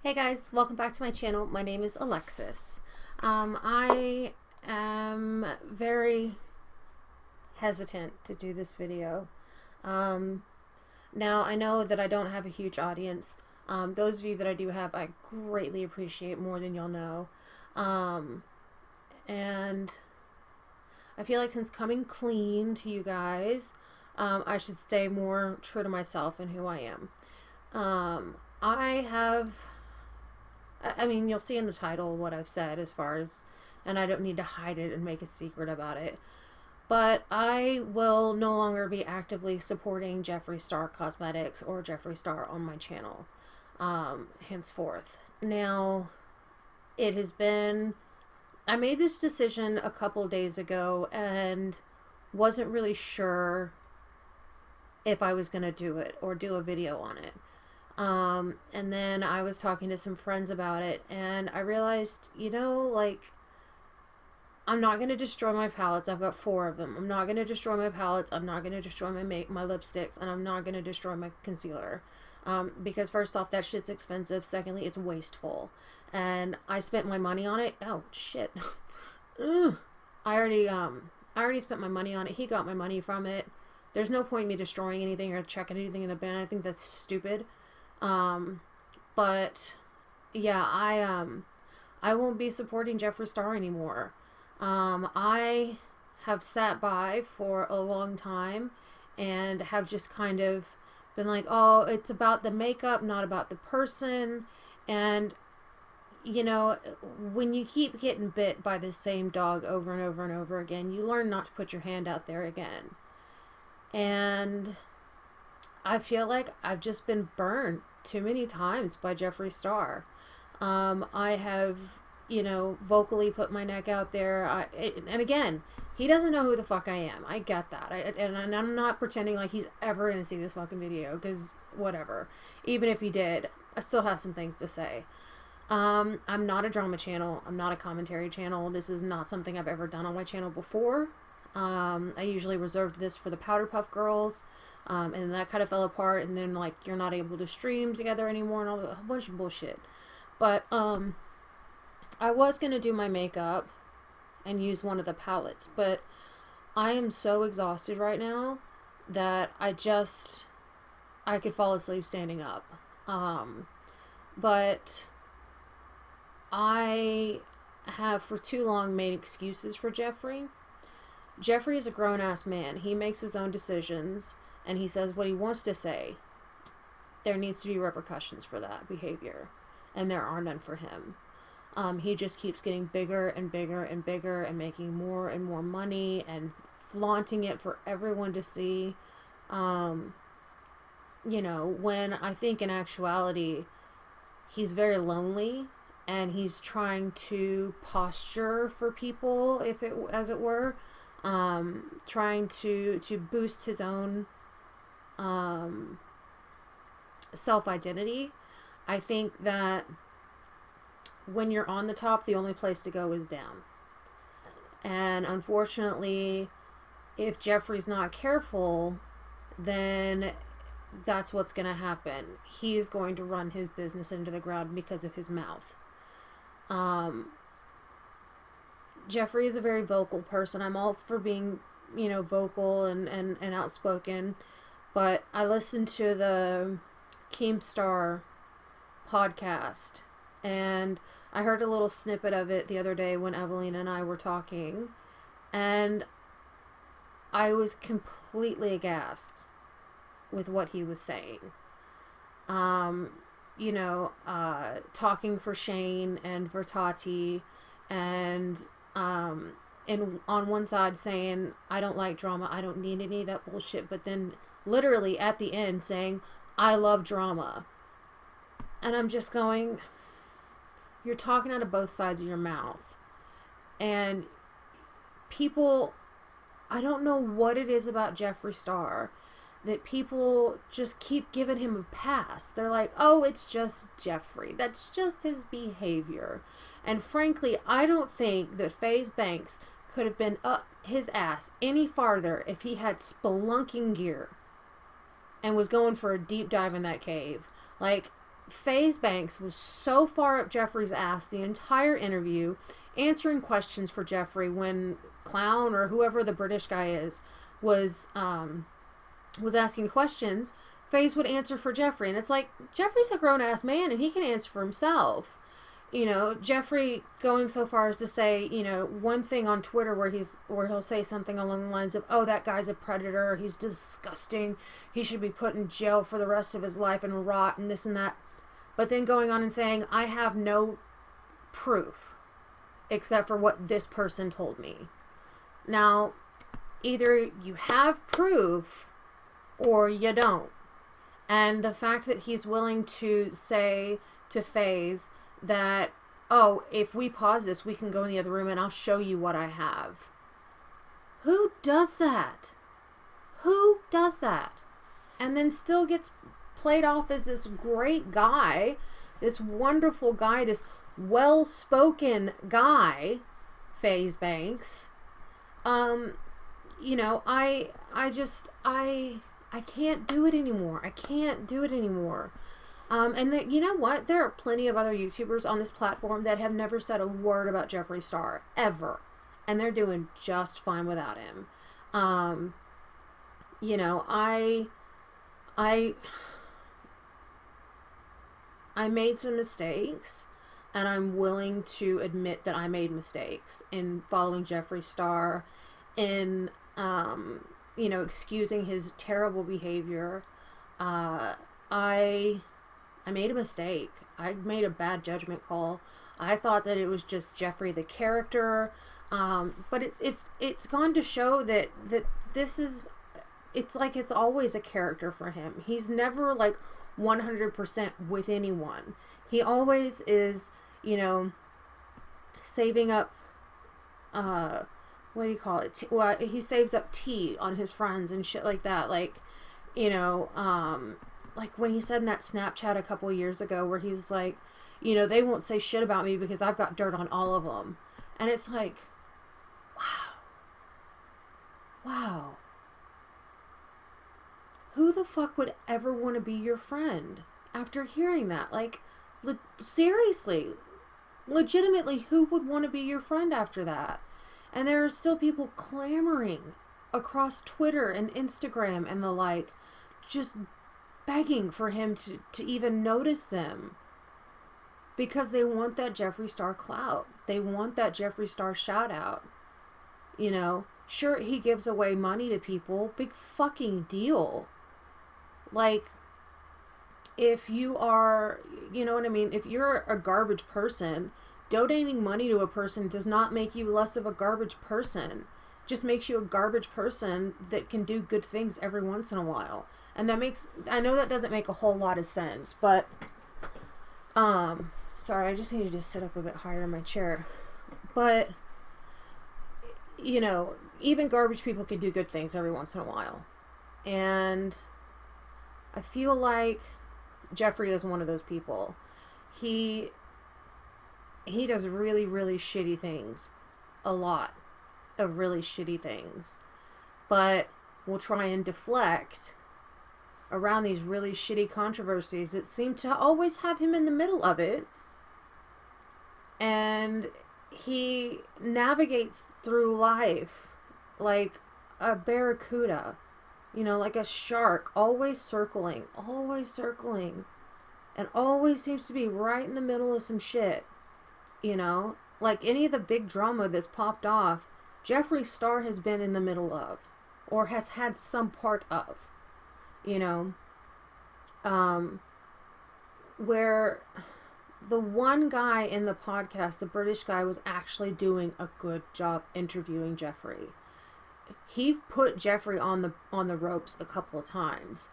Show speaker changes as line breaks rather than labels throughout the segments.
Hey guys, welcome back to my channel. My name is Alexis. I am very hesitant to do this video. Now I know that I don't have a huge audience. Those of you that I do have, I greatly appreciate more than y'all know. And I feel like since coming clean to you guys, I should stay more true to myself and who I am. I mean, you'll see in the title what I've said as far as, and I don't need to hide it and make a secret about it, but I will no longer be actively supporting Jeffree Star Cosmetics or Jeffree Star on my channel, henceforth. Now, it has been, I made this decision a couple days ago and wasn't really sure if I was going to do it or do a video on it. And then I was talking to some friends about it, and I realized, you know, like, I'm not going to destroy my palettes. I've got 4 of them. I'm not going to destroy my palettes. I'm not going to destroy my lipsticks, and I'm not going to destroy my concealer. Because first off, that shit's expensive. Secondly, it's wasteful. And I spent my money on it. Oh, shit. Ugh. I already spent my money on it. He got my money from it. There's no point in me destroying anything or checking anything in the bin. I think that's stupid. But yeah, I won't be supporting Jeffree Star anymore. I have sat by for a long time and have just kind of been like, oh, it's about the makeup, not about the person. And, you know, when you keep getting bit by the same dog over and over and over again, you learn not to put your hand out there again. And I feel like I've just been burned too many times by Jeffree Star. I have, you know, vocally put my neck out there. And again, he doesn't know who the fuck I am. I get that. And I'm not pretending like he's ever going to see this fucking video, because whatever. Even if he did, I still have some things to say. I'm not a drama channel. I'm not a commentary channel. This is not something I've ever done on my channel before. I usually reserved this for the Powder Puff Girls. And that kind of fell apart, and then, like, you're not able to stream together anymore and all that, a bunch of bullshit. But, I was going to do my makeup and use one of the palettes, but I am so exhausted right now that I could fall asleep standing up. But I have for too long made excuses for Jeffree. Jeffree is a grown-ass man. He makes his own decisions, and he says what he wants to say. There needs to be repercussions for that behavior, and there are none for him. He just keeps getting bigger and bigger and bigger and making more and more money and flaunting it for everyone to see. You know, when I think in actuality, he's very lonely, and he's trying to posture for people, as it were. Trying to boost his own self-identity. I think that when you're on the top, the only place to go is down. And unfortunately, if Jeffree's not careful, then that's what's going to happen. He's going to run his business into the ground because of his mouth. Jeffree is a very vocal person. I'm all for being, you know, vocal and outspoken. But I listened to the Keemstar podcast, and I heard a little snippet of it the other day when Evelyn and I were talking, and I was completely aghast with what he was saying. You know, talking for Shane and for Tati, and on one side saying, I don't like drama, I don't need any of that bullshit, but then literally at the end saying, I love drama. And I'm just going, you're talking out of both sides of your mouth. And people, I don't know what it is about Jeffree Star that people just keep giving him a pass. They're like, oh, it's just Jeffree. That's just his behavior. And frankly, I don't think that FaZe Banks could have been up his ass any farther if he had spelunking gear and was going for a deep dive in that cave. Like, FaZe Banks was so far up Jeffree's ass the entire interview, answering questions for Jeffree when Clown or whoever the British guy is was asking questions. FaZe would answer for Jeffree, and it's like, Jeffree's a grown-ass man and he can answer for himself. You know, Jeffree going so far as to say, you know, one thing on Twitter where he'll say something along the lines of, oh, that guy's a predator, he's disgusting, he should be put in jail for the rest of his life and rot and this and that. But then going on and saying, I have no proof except for what this person told me. Now, either you have proof or you don't. And the fact that he's willing to say to FaZe that, oh, if we pause this, we can go in the other room and I'll show you what I have. Who does that? Who does that? And then still gets played off as this great guy, this wonderful guy, this well-spoken guy, FaZe Banks. You know, I can't do it anymore. I can't do it anymore. And that, you know what? There are plenty of other YouTubers on this platform that have never said a word about Jeffree Star, ever. And they're doing just fine without him. You know, I made some mistakes, and I'm willing to admit that I made mistakes in following Jeffree Star, in, you know, excusing his terrible behavior. I made a mistake. I made a bad judgment call. I thought that it was just Jeffree the character, but it's gone to show that this is, it's like it's always a character for him. He's never like 100% with anyone. He always is, you know, saving up, what do you call it? Well, he saves up tea on his friends and shit like that. Like, you know, like when he said in that Snapchat a couple years ago where he's like, you know, they won't say shit about me because I've got dirt on all of them. And it's like, wow. Who the fuck would ever want to be your friend after hearing that? Like, seriously, legitimately, who would want to be your friend after that? And there are still people clamoring across Twitter and Instagram and the like, just begging for him to even notice them. Because they want that Jeffree Star clout. They want that Jeffree Star shout out. You know, sure, he gives away money to people. Big fucking deal. Like, if you are, you know what I mean? If you're a garbage person, donating money to a person does not make you less of a garbage person. Just makes you a garbage person that can do good things every once in a while. And that makes, I know that doesn't make a whole lot of sense, but, sorry, I just needed to sit up a bit higher in my chair. But, you know, even garbage people can do good things every once in a while. And I feel like Jeffree is one of those people. He does really, really shitty things. A lot of really shitty things. But will try and deflect around these really shitty controversies that seem to always have him in the middle of it. And he navigates through life like a barracuda. You know, like a shark, always circling, and always seems to be right in the middle of some shit. You know, like any of the big drama that's popped off, Jeffree Star has been in the middle of, or has had some part of, you know, where the one guy in the podcast, the British guy, was actually doing a good job interviewing Jeffree. He put Jeffree on the ropes a couple of times,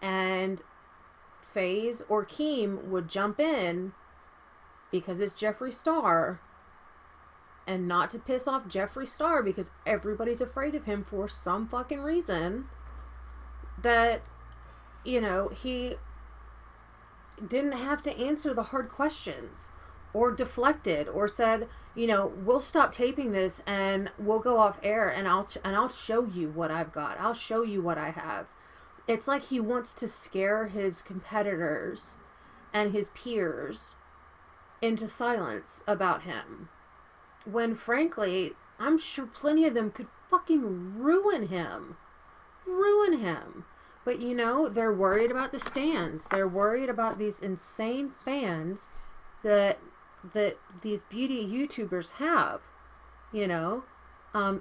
and FaZe or Keem would jump in because it's Jeffree Star, and not to piss off Jeffree Star because everybody's afraid of him for some fucking reason, that, you know, he didn't have to answer the hard questions, or deflected, or said, you know, we'll stop taping this and we'll go off air and I'll show you what I've got. I'll show you what I have. It's like he wants to scare his competitors and his peers into silence about him. When frankly, I'm sure plenty of them could fucking ruin him. Ruin him. But you know, they're worried about the stands. They're worried about these insane fans that these beauty YouTubers have. You know?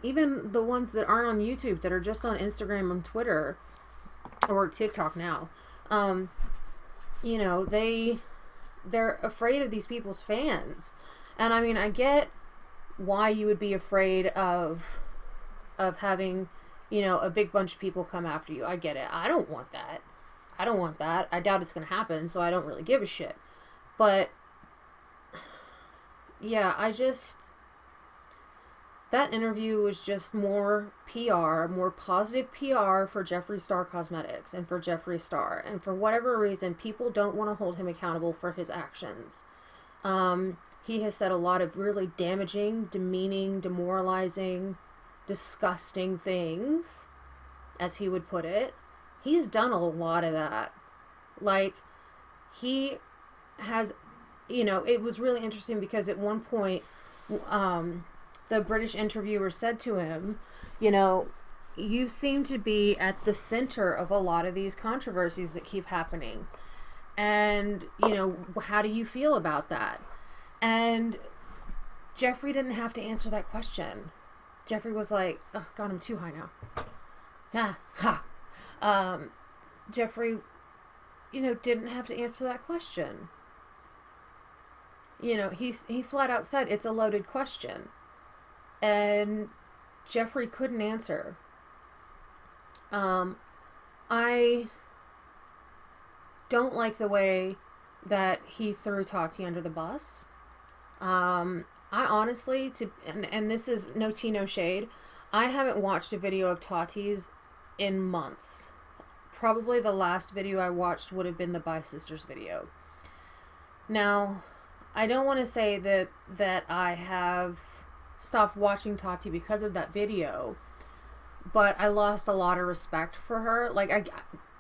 Even the ones that aren't on YouTube, that are just on Instagram and Twitter, or TikTok now. You know, they're afraid of these people's fans. And I mean, I get why you would be afraid of having, you know, a big bunch of people come after you. I get it. I don't want that. I don't want that. I doubt it's going to happen, so I don't really give a shit. But yeah, that interview was just more PR, more positive PR for Jeffree Star Cosmetics and for Jeffree Star. And for whatever reason, people don't want to hold him accountable for his actions. He has said a lot of really damaging, demeaning, demoralizing, disgusting things, as he would put it. He's done a lot of that. Like, he has, you know, it was really interesting because at one point, the British interviewer said to him, you know, you seem to be at the center of a lot of these controversies that keep happening. And, you know, how do you feel about that? And Jeffree didn't have to answer that question. Jeffree was like, oh, God, I'm too high now. Yeah, ha. Jeffree, you know, didn't have to answer that question. You know, he flat out said it's a loaded question. And Jeffree couldn't answer. I don't like the way that he threw Tati under the bus. I honestly, and this is no tea, no shade, I haven't watched a video of Tati's in months. Probably the last video I watched would have been the Bi Sisters video. Now, I don't want to say that I have stopped watching Tati because of that video, but I lost a lot of respect for her. Like,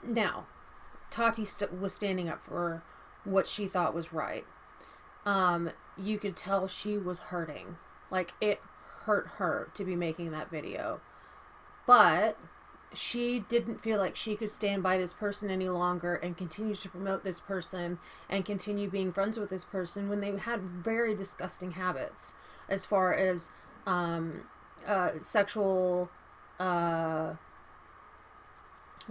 now, Tati was standing up for what she thought was right. You could tell she was hurting. Like, it hurt her to be making that video. But she didn't feel like she could stand by this person any longer and continue to promote this person and continue being friends with this person when they had very disgusting habits as far as sexual, what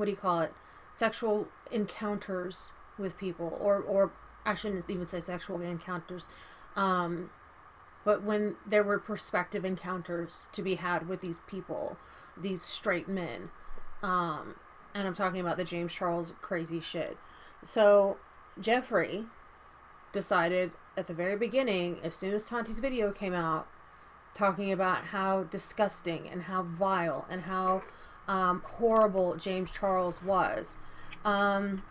do you call it? Sexual encounters with people, or I shouldn't even say sexual encounters, but when there were prospective encounters to be had with these people, these straight men, and I'm talking about the James Charles crazy shit. So Jeffree decided at the very beginning, as soon as Tati's video came out, talking about how disgusting and how vile and how horrible James Charles was, and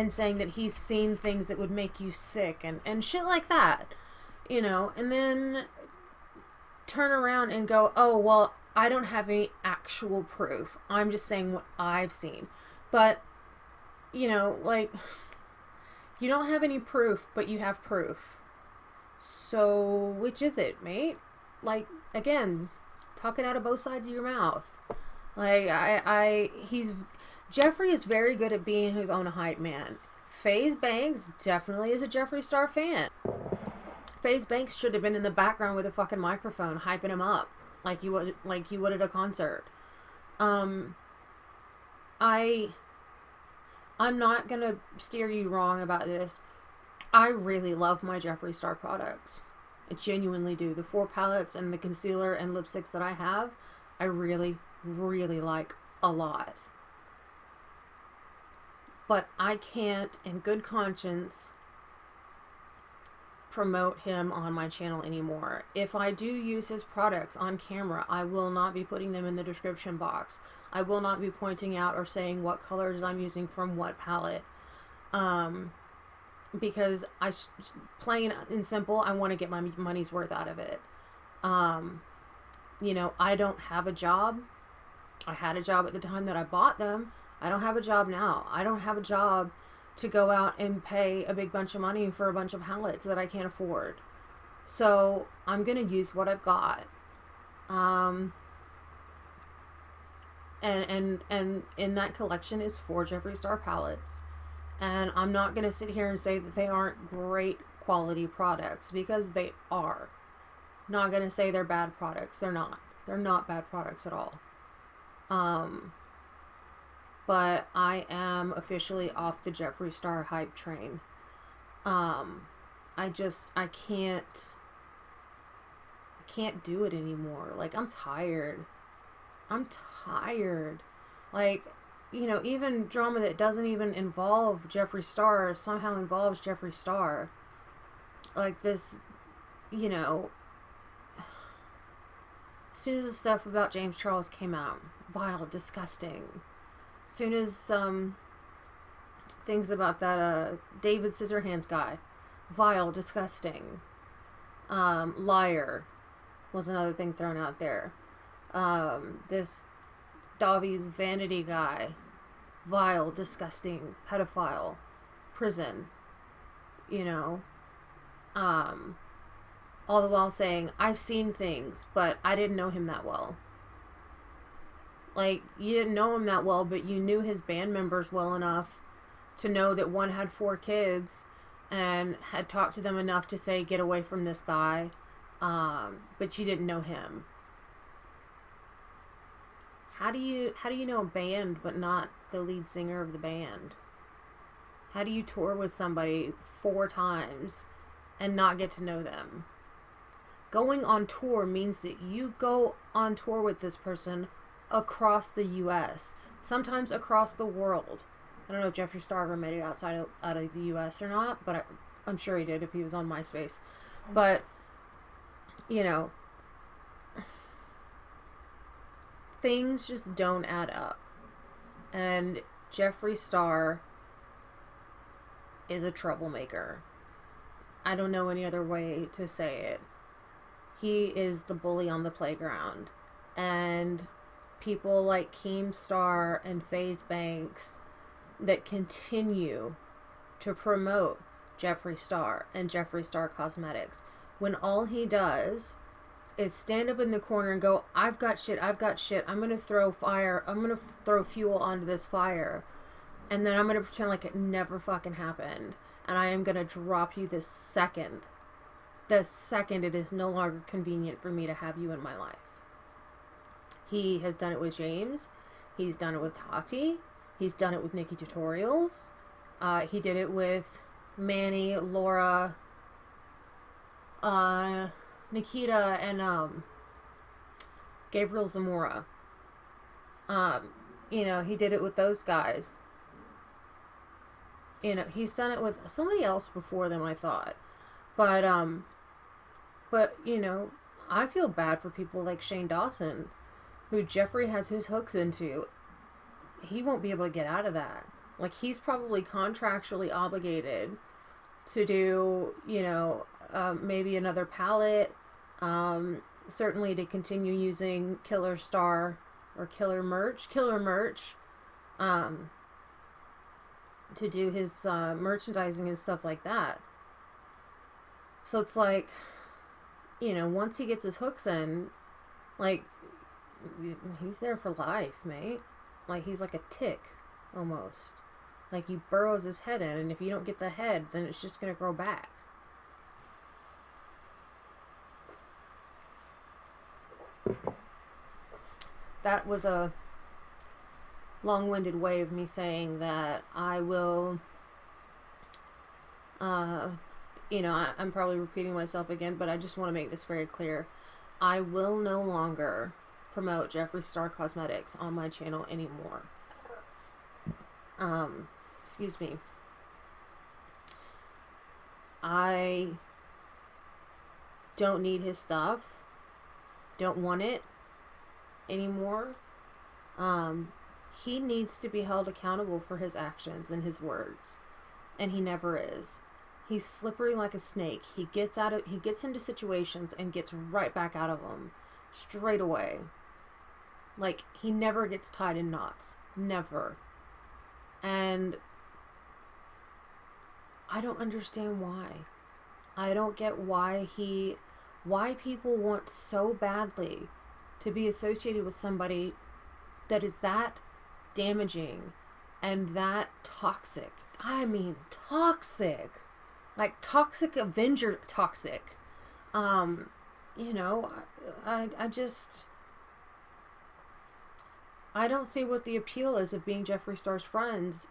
saying that he's seen things that would make you sick and shit like that, you know, and then turn around and go, oh, well, I don't have any actual proof. I'm just saying what I've seen. But, you know, like, you don't have any proof, but you have proof. So, which is it, mate? Like, again, talking out of both sides of your mouth. Like, Jeffree is very good at being his own hype man. FaZe Banks definitely is a Jeffree Star fan. FaZe Banks should have been in the background with a fucking microphone, hyping him up, like you would at a concert. I'm not gonna steer you wrong about this. I really love my Jeffree Star products. I genuinely do. The 4 palettes and the concealer and lipsticks that I have, I really, really like a lot. But I can't, in good conscience, promote him on my channel anymore. If I do use his products on camera, I will not be putting them in the description box. I will not be pointing out or saying what colors I'm using from what palette. Because plain and simple, I want to get my money's worth out of it. You know, I don't have a job. I had a job at the time that I bought them. I don't have a job now. I don't have a job to go out and pay a big bunch of money for a bunch of pallets that I can't afford. So I'm going to use what I've got. And in that collection is 4 Jeffree Star pallets. And I'm not going to sit here and say that they aren't great quality products, because they are. Not going to say they're bad products. They're not. They're not bad products at all. But I am officially off the Jeffree Star hype train. I can't do it anymore. Like, I'm tired. Like, you know, even drama that doesn't even involve Jeffree Star somehow involves Jeffree Star. Like this, you know, as soon as the stuff about James Charles came out, vile, disgusting. As soon as things about that David Scissorhands guy, vile, disgusting. Liar was another thing thrown out there. This Davi's Vanity guy, vile, disgusting, pedophile, prison, you know, all the while saying, I've seen things, but I didn't know him that well. Like, you didn't know him that well, but you knew his band members well enough to know that one had 4 kids and had talked to them enough to say, get away from this guy, but you didn't know him. How do you know a band but not the lead singer of the band? How do you tour with somebody 4 times and not get to know them? Going on tour means that you go on tour with this person across the U.S., sometimes across the world. I don't know if Jeffree Star ever made it out of the U.S. or not, but I'm sure he did if he was on MySpace. But, you know, things just don't add up. And Jeffree Star is a troublemaker. I don't know any other way to say it. He is the bully on the playground. And people like Keemstar and FaZe Banks that continue to promote Jeffree Star and Jeffree Star Cosmetics, when all he does is stand up in the corner and go, I've got shit, I'm gonna throw fuel onto this fire, and then I'm gonna pretend like it never fucking happened, and I am gonna drop you the second it is no longer convenient for me to have you in my life. He has done it with James. He's done it with Tati. He's done it with Nikki Tutorials. He did it with Manny, Laura, Nikita, and Gabriel Zamora. You know, he did it with those guys. You know, he's done it with somebody else before them, I thought. But you know, I feel bad for people like Shane Dawson, who Jeffree has his hooks into. He won't be able to get out of that. Like, he's probably contractually obligated to do, you know, maybe another palette, certainly to continue using Killer Merch, to do his merchandising and stuff like that. So it's like, you know, once he gets his hooks in, like, he's there for life, mate. Like, he's like a tick, almost. Like, he burrows his head in, and if you don't get the head, then it's just gonna grow back. That was a long-winded way of me saying that I will, you know, I'm probably repeating myself again, but I just want to make this very clear. I will no longer promote Jeffree Star Cosmetics on my channel anymore. Excuse me. I don't need his stuff. Don't want it anymore. He needs to be held accountable for his actions and his words, and he never is. He's slippery like a snake. He gets into situations and gets right back out of them straight away. Like, he never gets tied in knots. Never. And I don't understand why. I don't get why people want so badly to be associated with somebody that is that damaging and that toxic. I mean, toxic. Like toxic Avenger toxic. You know, I just, I don't see what the appeal is of being Jeffree Star's friends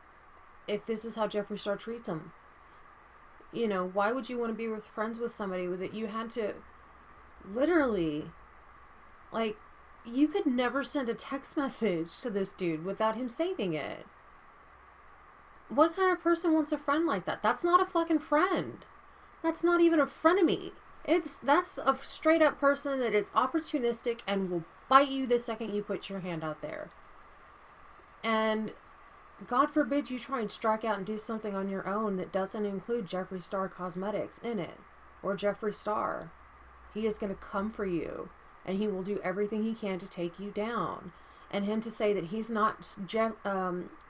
if this is how Jeffree Star treats him. You know, why would you want to be friends with somebody that you had to literally, like, you could never send a text message to this dude without him saving it. What kind of person wants a friend like that? That's not a fucking friend. That's not even a frenemy. That's a straight up person that is opportunistic and will bite you the second you put your hand out there. And God forbid you try and strike out and do something on your own that doesn't include Jeffree Star Cosmetics in it. Or Jeffree Star. He is going to come for you. And he will do everything he can to take you down. And him to say that he's not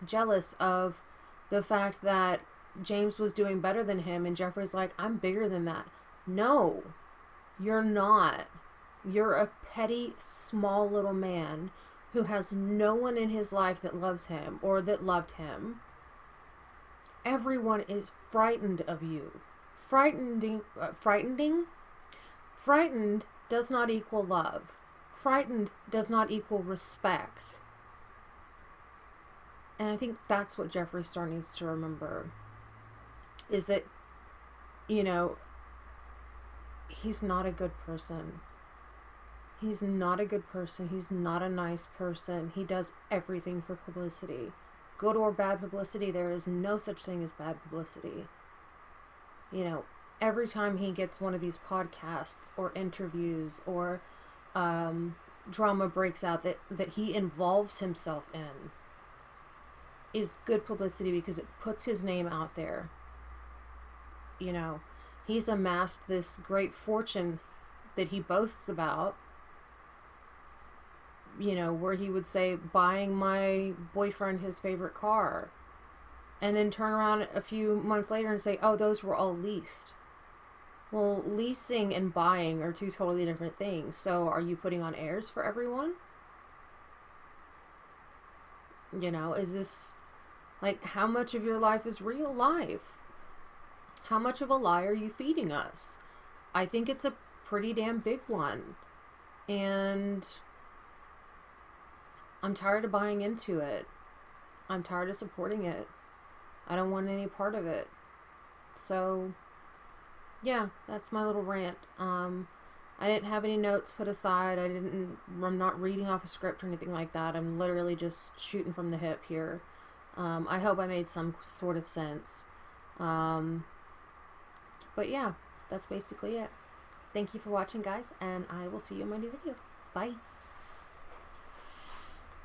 jealous of the fact that James was doing better than him. And Jeffree's like, I'm bigger than that. No, you're not. You're a petty, small little man who has no one in his life that loves him or that loved him. Everyone is frightened of you. Frightened does not equal love. Frightened does not equal respect. And I think that's what Jeffree Star needs to remember. Is that, you know, he's not a good person. He's not a good person. He's not a nice person. He does everything for publicity. Good or bad publicity, there is no such thing as bad publicity. You know, every time he gets one of these podcasts or interviews or drama breaks out that he involves himself in is good publicity because it puts his name out there. You know, he's amassed this great fortune that he boasts about. You know, where he would say, buying my boyfriend his favorite car. And then turn around a few months later and say, oh, those were all leased. Well, leasing and buying are two totally different things. So are you putting on airs for everyone? You know, is this, like, how much of your life is real life? How much of a lie are you feeding us? I think it's a pretty damn big one. And I'm tired of buying into it. I'm tired of supporting it. I don't want any part of it. So, yeah, that's my little rant. I didn't have any notes put aside. I'm not reading off a script or anything like that. I'm literally just shooting from the hip here. I hope I made some sort of sense. But yeah, that's basically it. Thank you for watching, guys, and I will see you in my new video. Bye.